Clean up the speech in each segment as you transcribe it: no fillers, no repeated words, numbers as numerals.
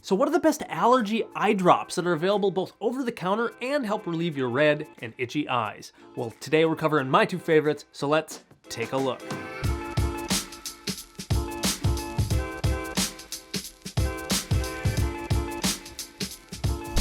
So what are the best allergy eye drops that are available both over the counter and help relieve your red and itchy eyes? Well, today we're covering my two favorites, so let's take a look.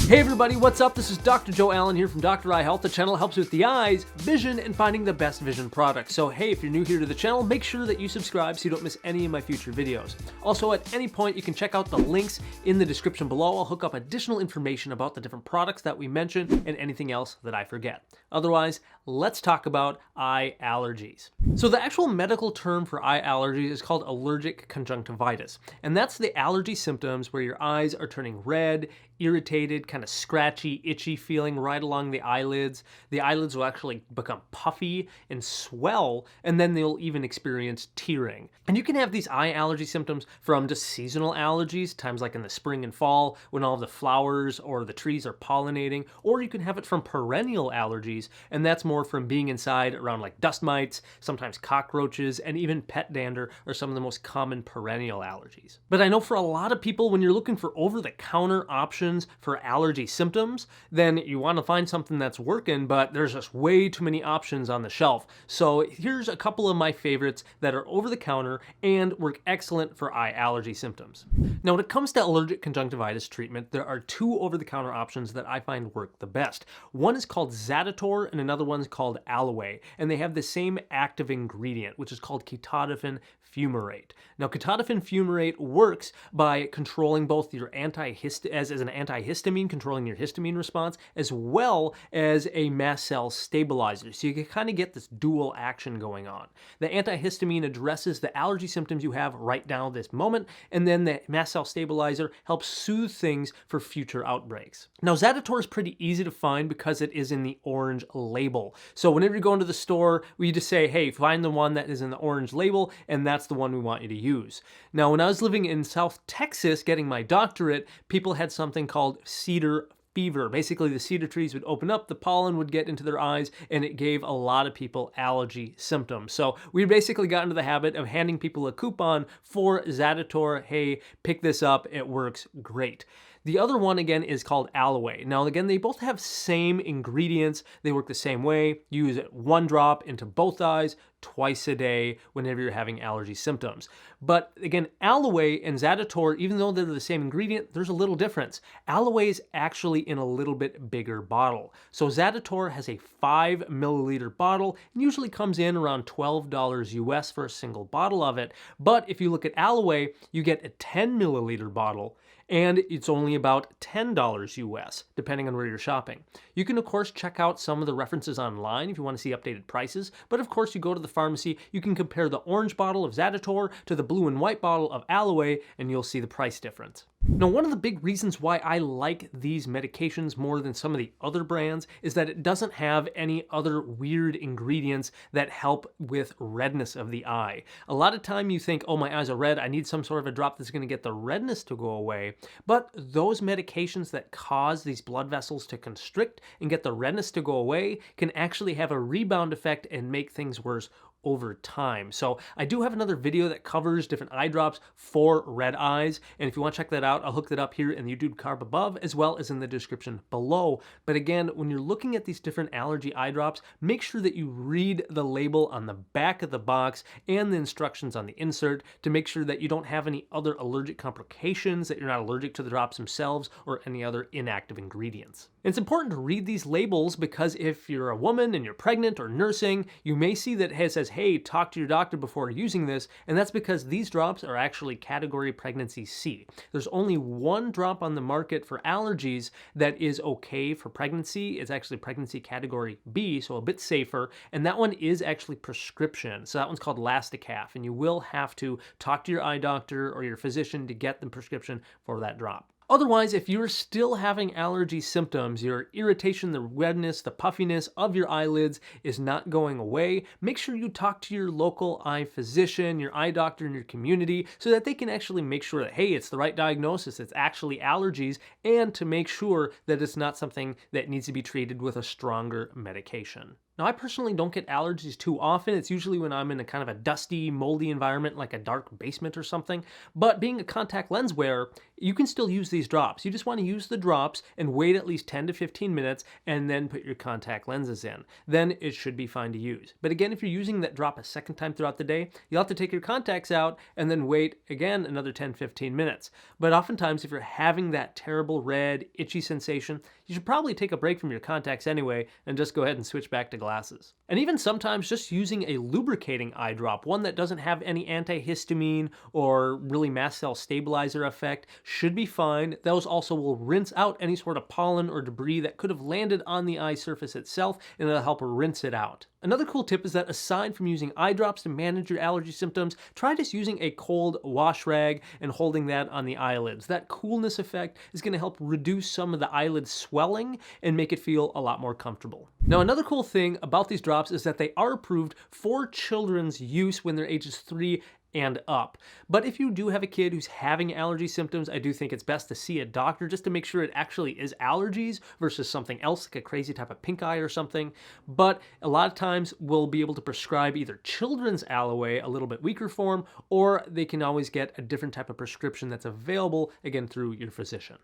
Hey everybody, what's up? This is Dr. Joe Allen here from Dr. Eye Health. The channel helps with the eyes, vision, and finding the best vision products. So hey, if you're new here to the channel, make sure that you subscribe so you don't miss any of my future videos. Also, at any point, you can check out the links in the description below. I'll hook up additional information about the different products that we mentioned and anything else that I forget. Otherwise, let's talk about eye allergies. So the actual medical term for eye allergies is called allergic conjunctivitis. And that's the allergy symptoms where your eyes are turning red, irritated, kind of scratchy, itchy feeling right along the eyelids. The eyelids will actually become puffy and swell, and then they'll even experience tearing. And you can have these eye allergy symptoms from just seasonal allergies, times like in the spring and fall when all of the flowers or the trees are pollinating, or you can have it from perennial allergies, and that's more from being inside around like dust mites, sometimes cockroaches, and even pet dander are some of the most common perennial allergies. But I know for a lot of people, when you're looking for over-the-counter options for allergy symptoms, then you want to find something that's working, but there's just way too many options on the shelf. So here's a couple of my favorites that are over the counter and work excellent for eye allergy symptoms. Now, when it comes to allergic conjunctivitis treatment, there are two over-the-counter options that I find work the best. One is called Zaditor and another one's called Alaway, and they have the same active ingredient, which is called ketotifen fumarate. Now, ketotifen fumarate works by controlling both your as an antihistamine, controlling your histamine response, as well as a mast cell stabilizer. So you can kind of get this dual action going on. The antihistamine addresses the allergy symptoms you have right now this moment, and then the mast cell stabilizer helps soothe things for future outbreaks. Now, Zaditor is pretty easy to find because it is in the orange label. So whenever you go into the store, we just say, hey, find the one that is in the orange label, and that's the one we want you to use. Now, when I was living in South Texas getting my doctorate, people had something called cedar fever. Basically, the cedar trees would open up, the pollen would get into their eyes, and it gave a lot of people allergy symptoms. So we basically got into the habit of handing people a coupon for Zaditor. Hey, pick this up, it works great. The other one, again, is called Alaway. Now, again, they both have same ingredients. They work the same way. You use it one drop into both eyes twice a day whenever you're having allergy symptoms. But again, Alaway and Zaditor, even though they're the same ingredient, there's a little difference. Alaway is actually in a little bit bigger bottle. So Zaditor has a 5 milliliter bottle and usually comes in around $12 US for a single bottle of it. But if you look at Alaway, you get a 10 milliliter bottle, and it's only about $10 US, depending on where you're shopping. You can, of course, check out some of the references online if you want to see updated prices, but of course, you go to the pharmacy, you can compare the orange bottle of Zaditor to the blue and white bottle of Alaway, and you'll see the price difference. Now, one of the big reasons why I like these medications more than some of the other brands is that it doesn't have any other weird ingredients that help with redness of the eye. A lot of time you think, oh, my eyes are red, I need some sort of a drop that's going to get the redness to go away. But those medications that cause these blood vessels to constrict and get the redness to go away can actually have a rebound effect and make things worse over time. So I do have another video that covers different eye drops for red eyes, and if you want to check that out, I'll hook that up here in the YouTube card above as well as in the description below. But again, when you're looking at these different allergy eye drops, make sure that you read the label on the back of the box and the instructions on the insert to make sure that you don't have any other allergic complications, that you're not allergic to the drops themselves or any other inactive ingredients. And it's important to read these labels because if you're a woman and you're pregnant or nursing, you may see that it says, hey, talk to your doctor before using this, and that's because these drops are actually category pregnancy C. There's only one drop on the market for allergies that is okay for pregnancy. It's actually pregnancy category B, so a bit safer, and that one is actually prescription. So that one's called Lasticaf, and you will have to talk to your eye doctor or your physician to get the prescription for that drop. Otherwise, if you're still having allergy symptoms, your irritation, the redness, the puffiness of your eyelids is not going away, make sure you talk to your local eye physician, your eye doctor in your community, so that they can actually make sure that, hey, it's the right diagnosis, it's actually allergies, and to make sure that it's not something that needs to be treated with a stronger medication. Now, I personally don't get allergies too often. It's usually when I'm in a kind of a dusty, moldy environment like a dark basement or something. But being a contact lens wearer, you can still use these drops. You just want to use the drops and wait at least 10 to 15 minutes and then put your contact lenses in. Then it should be fine to use. But again, if you're using that drop a second time throughout the day, you'll have to take your contacts out and then wait again another 10-15 minutes. But oftentimes, if you're having that terrible red, itchy sensation, you should probably take a break from your contacts anyway and just go ahead and switch back to glasses. And even sometimes just using a lubricating eye drop, one that doesn't have any antihistamine or really mast cell stabilizer effect, should be fine. Those also will rinse out any sort of pollen or debris that could have landed on the eye surface itself, and it'll help rinse it out. Another cool tip is that aside from using eye drops to manage your allergy symptoms, try just using a cold wash rag and holding that on the eyelids. That coolness effect is going to help reduce some of the eyelid swelling and make it feel a lot more comfortable. Now, another cool thing about these drops is that they are approved for children's use when they're ages 3 and up. But if you do have a kid who's having allergy symptoms, I do think it's best to see a doctor just to make sure it actually is allergies versus something else like a crazy type of pink eye or something. But a lot of times we'll be able to prescribe either children's Alaway, a little bit weaker form, or they can always get a different type of prescription that's available, again, through your physician.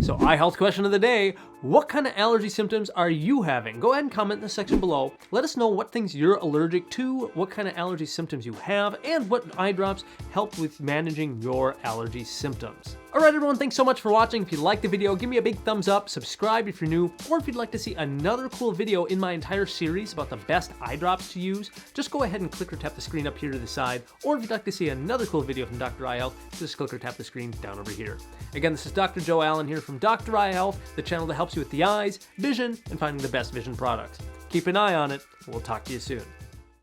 So, eye health question of the day, what kind of allergy symptoms are you having? Go ahead and comment in the section below. Let us know what things you're allergic to, what kind of allergy symptoms you have, and what eye drops help with managing your allergy symptoms. Alright everyone, thanks so much for watching. If you liked the video, give me a big thumbs up, subscribe if you're new, or if you'd like to see another cool video in my entire series about the best eye drops to use, just go ahead and click or tap the screen up here to the side, or if you'd like to see another cool video from Dr. Eye Health, just click or tap the screen down over here. Again, this is Dr. Joe Allen here from Dr. Eye Health, the channel that helps you with the eyes, vision, and finding the best vision products. Keep an eye on it, and we'll talk to you soon.